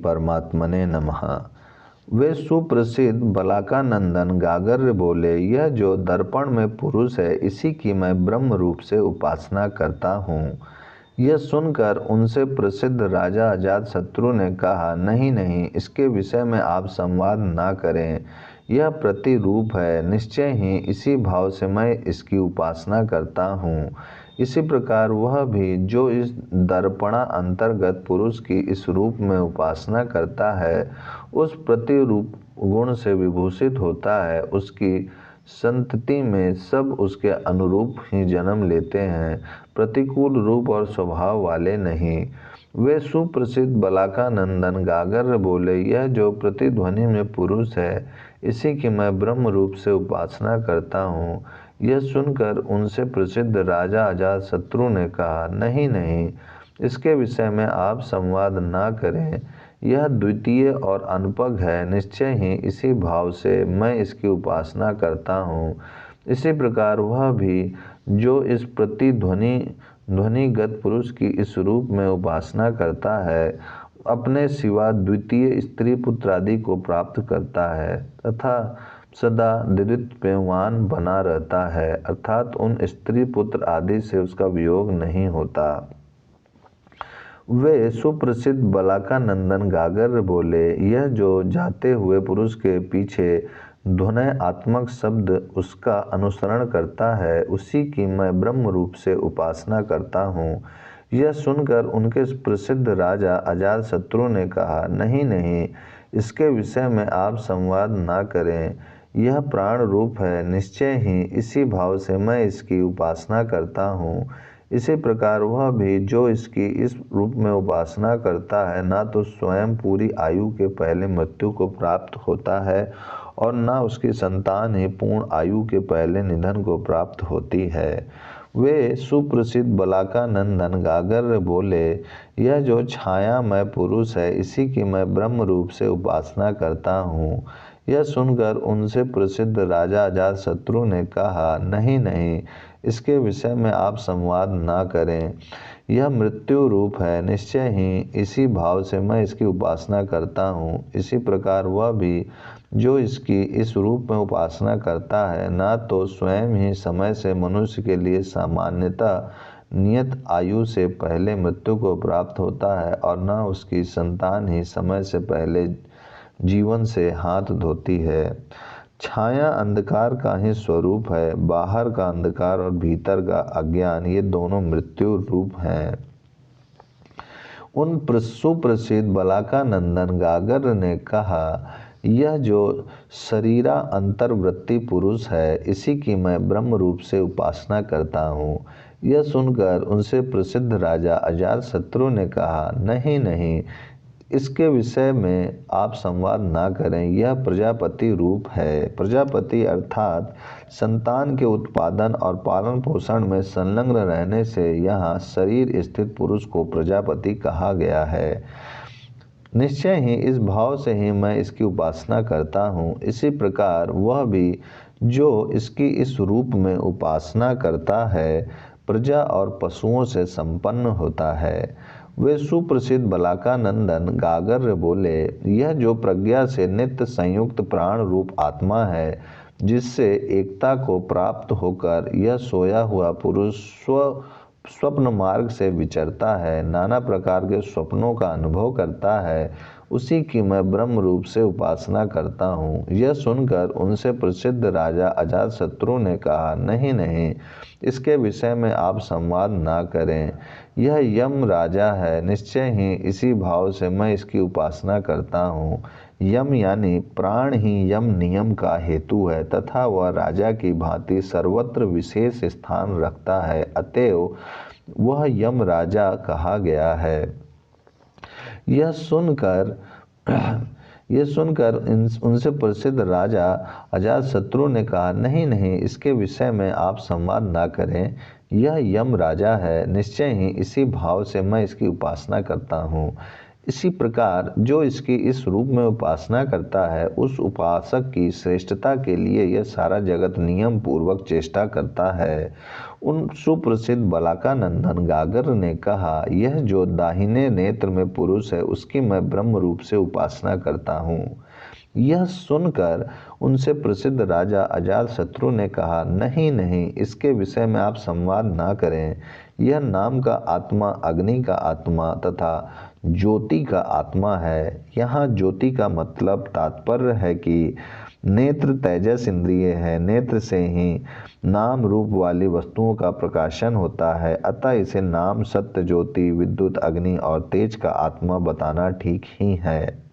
परमात्मने नमः। वे सुप्रसिद्ध बलाकानंदन गागर्य बोले, यह जो दर्पण में पुरुष है इसी की मैं ब्रह्म रूप से उपासना करता हूँ। यह सुनकर उनसे प्रसिद्ध राजा अजातशत्रु ने कहा, नहीं नहीं, इसके विषय में आप संवाद ना करें। यह प्रतिरूप है, निश्चय ही इसी भाव से मैं इसकी उपासना करता हूँ। इसी प्रकार वह भी जो इस दर्पणा अंतर्गत पुरुष की इस रूप में उपासना करता है, उस प्रतिरूप गुण से विभूषित होता है। उसकी संतति में सब उसके अनुरूप ही जन्म लेते हैं, प्रतिकूल रूप और स्वभाव वाले नहीं। वे सुप्रसिद्ध बलाकानंदन गागर्य बोले, यह जो प्रतिध्वनि में पुरुष है इसी की मैं ब्रह्म रूप से उपासना करता हूँ। यह सुनकर उनसे प्रसिद्ध राजा अजातशत्रु ने कहा, नहीं नहीं, इसके विषय में आप संवाद ना करें। यह द्वितीय और अनपग है, निश्चय ही इसी भाव से मैं इसकी उपासना करता हूँ। इसी प्रकार वह भी जो इस ध्वनिगत पुरुष की इस रूप में उपासना करता है, अपने सिवा द्वितीय स्त्री पुत्र आदि को प्राप्त करता है तथा सदा द्वित्ववान बना रहता है, अर्थात उन स्त्री पुत्र आदि से उसका वियोग नहीं होता। वे सुप्रसिद्ध बलाकानंदन गागर्य बोले, यह जो जाते हुए पुरुष के पीछे ध्वन्यात्मक शब्द उसका अनुसरण करता है, उसी की मैं ब्रह्म रूप से उपासना करता हूँ। यह सुनकर उनके प्रसिद्ध राजा अजातशत्रु ने कहा, नहीं नहीं, इसके विषय में आप संवाद ना करें। यह प्राण रूप है, निश्चय ही इसी भाव से मैं इसकी उपासना करता हूँ। इसी प्रकार वह भी जो इसकी इस रूप में उपासना करता है, ना तो स्वयं पूरी आयु के पहले मृत्यु को प्राप्त होता है और ना उसकी संतान ही पूर्ण आयु के पहले निधन को प्राप्त होती है। वे सुप्रसिद्ध बलाकानंदन गागर्य बोले, यह जो छायामय पुरुष है इसी की मैं ब्रह्म रूप से उपासना करता हूँ। यह सुनकर उनसे प्रसिद्ध राजा अजातशत्रु ने कहा, नहीं नहीं, इसके विषय में आप संवाद ना करें। यह मृत्यु रूप है, निश्चय ही इसी भाव से मैं इसकी उपासना करता हूँ। इसी प्रकार वह भी जो इसकी इस रूप में उपासना करता है, ना तो स्वयं ही समय से मनुष्य के लिए सामान्यतः नियत आयु से पहले मृत्यु को प्राप्त होता है और ना उसकी संतान ही समय से पहले जीवन से हाथ धोती है। छाया अंधकार का ही स्वरूप है, बाहर का अंधकार और भीतर का अज्ञान ये दोनों मृत्यु रूप हैं। उन सुप्रसिद्ध बलाकानंदन गागर्य ने कहा, यह जो शरीरा अंतर्वृत्ति पुरुष है इसी की मैं ब्रह्म रूप से उपासना करता हूँ। यह सुनकर उनसे प्रसिद्ध राजा अजातशत्रु ने कहा, नहीं नहीं, इसके विषय में आप संवाद ना करें। यह प्रजापति रूप है। प्रजापति अर्थात संतान के उत्पादन और पालन पोषण में संलग्न रहने से यहाँ शरीर स्थित पुरुष को प्रजापति कहा गया है। निश्चय ही इस भाव से ही मैं इसकी उपासना करता हूँ। इसी प्रकार वह भी जो इसकी इस रूप में उपासना करता है, प्रजा और पशुओं से संपन्न होता है। वे सुप्रसिद्ध बलाकानंदन गागर्य बोले, यह जो प्रज्ञा से नित्य संयुक्त प्राण रूप आत्मा है, जिससे एकता को प्राप्त होकर यह सोया हुआ पुरुष स्वप्न मार्ग से विचरता है, नाना प्रकार के स्वप्नों का अनुभव करता है, उसी की मैं ब्रह्म रूप से उपासना करता हूँ। यह सुनकर उनसे प्रसिद्ध राजा अजातशत्रु ने कहा, नहीं नहीं, इसके विषय में आप संवाद ना करें। यह यम राजा है, निश्चय ही इसी भाव से मैं इसकी उपासना करता हूँ। यम यानी प्राण ही यम नियम का हेतु है तथा वह राजा की भांति सर्वत्र विशेष स्थान रखता है, अतएव वह यम राजा कहा गया है। यह सुनकर उनसे प्रसिद्ध राजा अजातशत्रु ने कहा, नहीं नहीं, इसके विषय में आप संवाद ना करें। यह यम राजा है, निश्चय ही इसी भाव से मैं इसकी उपासना करता हूँ। इसी प्रकार जो इसकी इस रूप में उपासना करता है, उस उपासक की श्रेष्ठता के लिए यह सारा जगत नियम पूर्वक चेष्टा करता है। उन सुप्रसिद्ध बलाकानंदन गागर ने कहा, यह जो दाहिने नेत्र में पुरुष है, उसकी मैं ब्रह्म रूप से उपासना करता हूँ। यह सुनकर उनसे प्रसिद्ध राजा अजातशत्रु ने कहा, नहीं नहीं, इसके विषय में आप संवाद ना करें। यह नाम का आत्मा अग्नि का आत्मा तथा ज्योति का आत्मा है। यहाँ ज्योति का मतलब तात्पर्य है कि नेत्र तेजस इंद्रिय है, नेत्र से ही नाम रूप वाली वस्तुओं का प्रकाशन होता है, अतः इसे नाम, सत्य, ज्योति, विद्युत, अग्नि और तेज का आत्मा बताना ठीक ही है।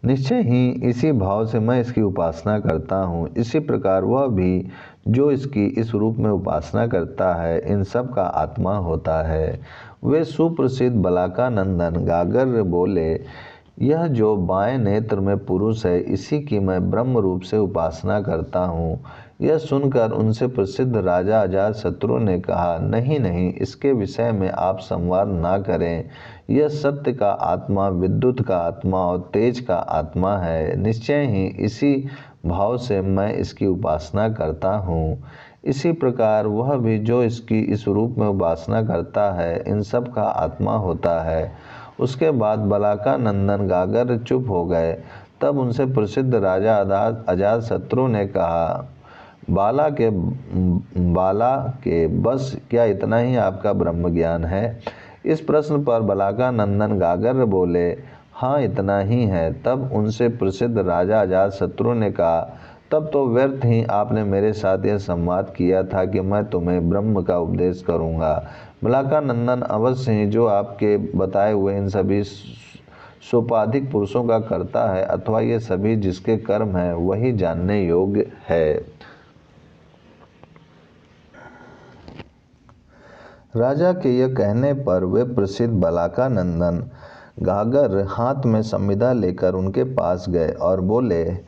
निश्चय ही इसी भाव से मैं इसकी उपासना करता हूँ। इसी प्रकार वह भी जो इसकी इस रूप में उपासना करता है, इन सब का आत्मा होता है। वे सुप्रसिद्ध बलाकानंदन गागर बोले, यह जो बाएं नेत्र में पुरुष है, इसी की मैं ब्रह्म रूप से उपासना करता हूँ। यह सुनकर उनसे प्रसिद्ध राजा अजातशत्रु ने कहा, नहीं नहीं, इसके विषय में आप संवाद ना करें। यह सत्य का आत्मा, विद्युत का आत्मा और तेज का आत्मा है। निश्चय ही इसी भाव से मैं इसकी उपासना करता हूँ। इसी प्रकार वह भी जो इसकी इस रूप में उपासना करता है, इन सब का आत्मा होता है। उसके बाद बलाकानंदन गागर चुप हो गए। तब उनसे प्रसिद्ध राजा अजातशत्रु ने कहा, बाला के बस क्या इतना ही आपका ब्रह्म ज्ञान है? इस प्रश्न पर बलाकानंदन गागर बोले, हाँ, इतना ही है। तब उनसे प्रसिद्ध राजा अजातशत्रु ने कहा, तब तो व्यर्थ ही आपने मेरे साथ यह संवाद किया था कि मैं तुम्हें ब्रह्म का उपदेश करूँगा। बलाकानंदन, अवश्य ही जो आपके बताए हुए इन सभी सोपाधिक पुरुषों का करता है, अथवा ये सभी जिसके कर्म है, वही जानने योग्य है। राजा के यह कहने पर वे प्रसिद्ध बलाकानंदन गागर हाथ में संविदा लेकर उनके पास गए और बोले,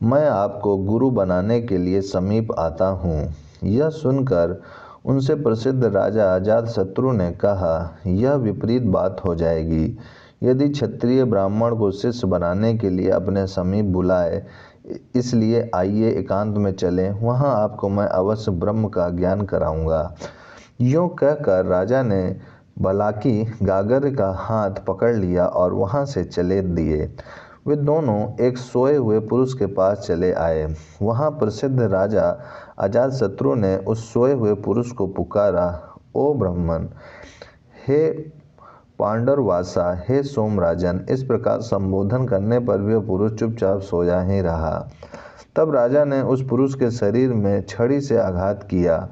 मैं आपको गुरु बनाने के लिए समीप आता हूँ। यह सुनकर उनसे प्रसिद्ध राजा अजातशत्रु ने कहा, यह विपरीत बात हो जाएगी। यदि क्षत्रिय ब्राह्मण को शिष्य बनाने के लिए अपने समीप बुलाए, इसलिए आइए एकांत में चलें, वहाँ आपको मैं अवश्य ब्रह्म का ज्ञान कराऊंगा। यूँ कहकर राजा ने बलाकी गागर का हाथ पकड़ लिया और वहाँ से चले दिए। वे दोनों एक सोए हुए पुरुष के पास चले आए। वहाँ प्रसिद्ध राजा अजातशत्रु ने उस सोए हुए पुरुष को पुकारा, ओ ब्राह्मण, हे पांडरवासा, हे सोमराजन। इस प्रकार संबोधन करने पर भी वह पुरुष चुपचाप सोया ही रहा। तब राजा ने उस पुरुष के शरीर में छड़ी से आघात किया।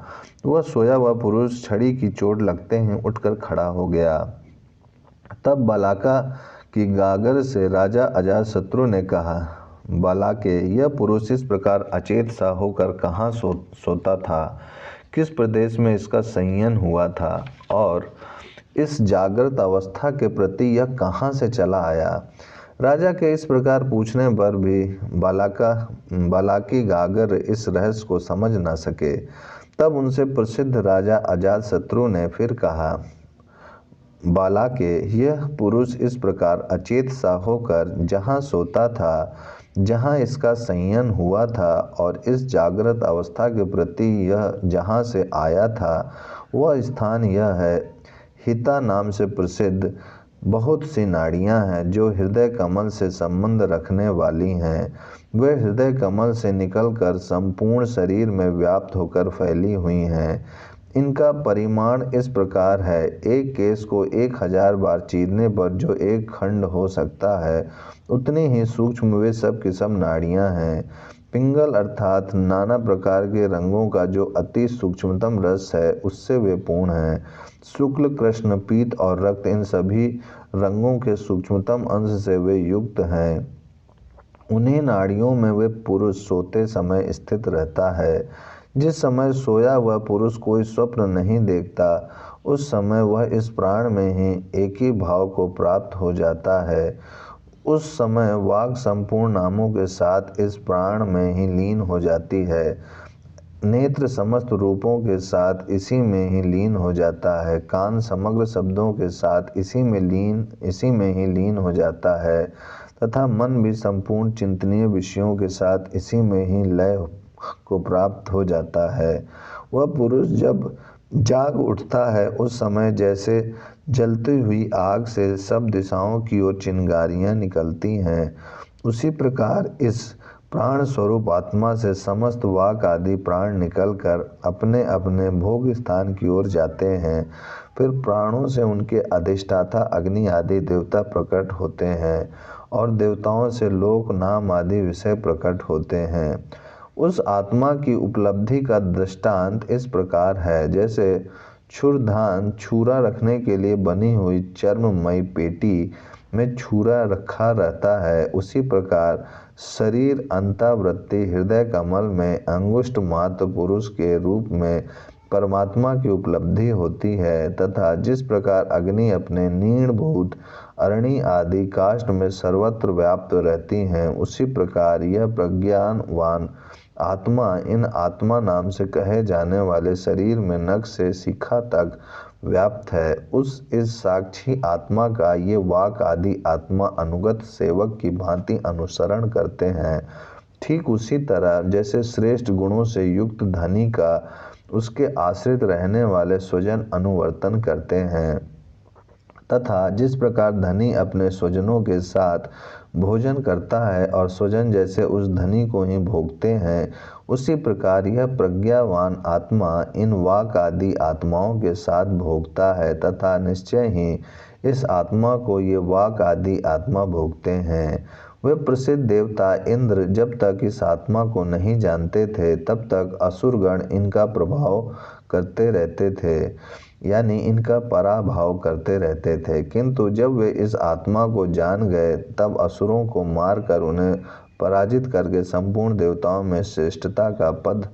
वह सोया हुआ पुरुष छड़ी की चोट लगते ही उठकर खड़ा हो गया। तब बलाका की गागर से राजा अजातशत्रु ने कहा, बलाके, यह पुरुष इस प्रकार अचेत सा होकर कहाँ सोता था? किस प्रदेश में इसका संयन हुआ था? और इस जागृत अवस्था के प्रति यह कहाँ से चला आया? राजा के इस प्रकार पूछने पर भी बलाकी गागर इस रहस्य को समझ न सके। तब उनसे प्रसिद्ध राजा अजातशत्रु ने फिर कहा, बालाके, यह पुरुष इस प्रकार अचेत सा होकर जहाँ सोता था, जहाँ इसका संयन हुआ था, और इस जागृत अवस्था के प्रति यह जहाँ से आया था, वह स्थान यह है। हिता नाम से प्रसिद्ध बहुत सी नाड़ियाँ हैं जो हृदय कमल से संबंध रखने वाली हैं। वे हृदय कमल से निकलकर संपूर्ण शरीर में व्याप्त होकर फैली हुई हैं। इनका परिमाण इस प्रकार है, एक केस को 1000 बार चीरने पर जो एक खंड हो सकता है, उतनी ही सूक्ष्म वे सब की सब नाड़ियाँ हैं। पिंगल अर्थात नाना प्रकार के रंगों का जो अति सूक्ष्मतम रस है, उससे वे पूर्ण हैं। शुक्ल, कृष्ण, पीत और रक्त, इन सभी रंगों के सूक्ष्मतम अंश से वे युक्त हैं। उन्हीं नाड़ियों में वे पुरुष सोते समय स्थित रहता है। जिस समय सोया हुआ पुरुष कोई स्वप्न नहीं देखता, उस समय वह इस प्राण में ही एक ही भाव को प्राप्त हो जाता है। उस समय वाक संपूर्ण नामों के साथ इस प्राण में ही लीन हो जाती है। नेत्र समस्त रूपों के साथ इसी में ही लीन हो जाता है। कान समग्र शब्दों के साथ इसी में ही लीन हो जाता है तथा मन भी संपूर्ण चिंतनीय विषयों के साथ इसी में ही लय को प्राप्त हो जाता है। वह पुरुष जब जाग उठता है उस समय जैसे जलती हुई आग से सब दिशाओं की ओर चिंगारियां निकलती हैं, उसी प्रकार इस प्राण स्वरूप आत्मा से समस्त वाक आदि प्राण निकलकर अपने अपने भोग स्थान की ओर जाते हैं। फिर प्राणों से उनके अधिष्ठाता अग्नि आदि देवता प्रकट होते हैं और देवताओं से लोक नाम आदि विषय प्रकट होते हैं। उस आत्मा की उपलब्धि का दृष्टांत इस प्रकार है, जैसे क्षुरधान छुरा रखने के लिए बनी हुई चर्ममयी पेटी में छुरा रखा रहता है, उसी प्रकार शरीर अंतःवृत्ति हृदय कमल में अंगुष्ठ मात्र पुरुष के रूप में परमात्मा की उपलब्धि होती है तथा जिस प्रकार अग्नि अपने नीणभूत अरणि आदि काष्ठ में सर्वत्र व्याप्त रहती हैं, उसी प्रकार यह प्रज्ञानवान आत्मा इन आत्मा नाम से कहे जाने वाले शरीर में नख से शिखा तक व्याप्त है। इस साक्षी आत्मा का ये वाक आदि आत्मा अनुगत सेवक की भांति अनुसरण करते हैं। ठीक उसी तरह जैसे श्रेष्ठ गुणों से युक्त धनी का उसके आश्रित रहने वाले स्वजन अनुवर्तन करते हैं तथा जिस प्रकार धनी अपने स्वजनों के साथ भोजन करता है और स्वजन जैसे उस धनी को ही भोगते हैं, उसी प्रकार यह प्रज्ञावान आत्मा इन वाक आदि आत्माओं के साथ भोगता है तथा निश्चय ही इस आत्मा को ये वाक आदि आत्मा भोगते हैं। वे प्रसिद्ध देवता इंद्र जब तक इस आत्मा को नहीं जानते थे तब तक असुरगण इनका प्रभाव करते रहते थे, यानी इनका पराभव करते रहते थे, किंतु जब वे इस आत्मा को जान गए तब असुरों को मारकर उन्हें पराजित करके संपूर्ण देवताओं में श्रेष्ठता का पद,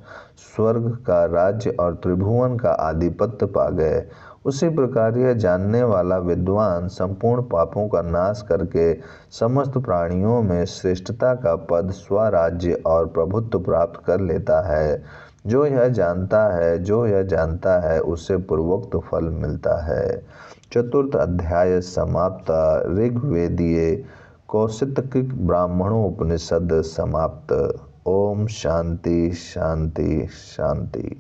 स्वर्ग का राज्य और त्रिभुवन का आधिपत्य पा गए। उसी प्रकार यह जानने वाला विद्वान संपूर्ण पापों का नाश करके समस्त प्राणियों में श्रेष्ठता का पद, स्वराज्य और प्रभुत्व प्राप्त कर लेता है। जो यह जानता है उससे पूर्वोक्त फल मिलता है। चतुर्थ अध्याय समाप्त। ऋग्वेदीय कौशितकिक ब्राह्मणोपनिषद समाप्त। ओम शांति शांति शांति।